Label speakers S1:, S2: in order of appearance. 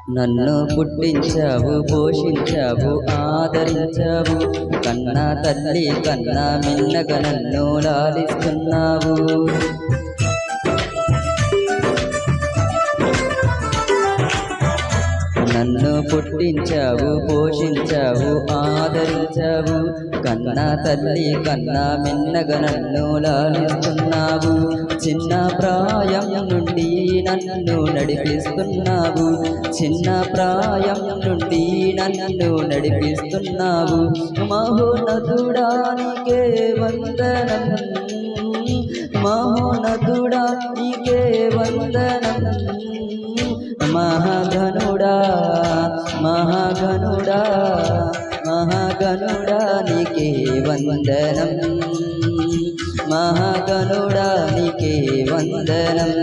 S1: నన్ను పుట్టించావు, పోషించావు, ఆదరించావు. కన్నా తల్లి కన్నా మిన్నగా నన్ను లాలిస్తున్నావు. నన్ను పుట్టించావు, పోషించావు, ఆదరించావు. కన్నా తల్లి కన్నా మిన్నగా నన్ను లాలిస్తున్నావు. చిన్న ప్రాయం నుండి నన్ను నడిపిస్తున్నావు. చిన్న ప్రాయం నుండి నన్ను నడిపిస్తున్నావు. మహోన్నతుడా నీకే వందనం, మహోన్నతుడా నీకే వందనం. మహాగణుడా మహాగణుడా మహాగణుడా నీకే వందనం, మహాగణుడా నీకే వందనం.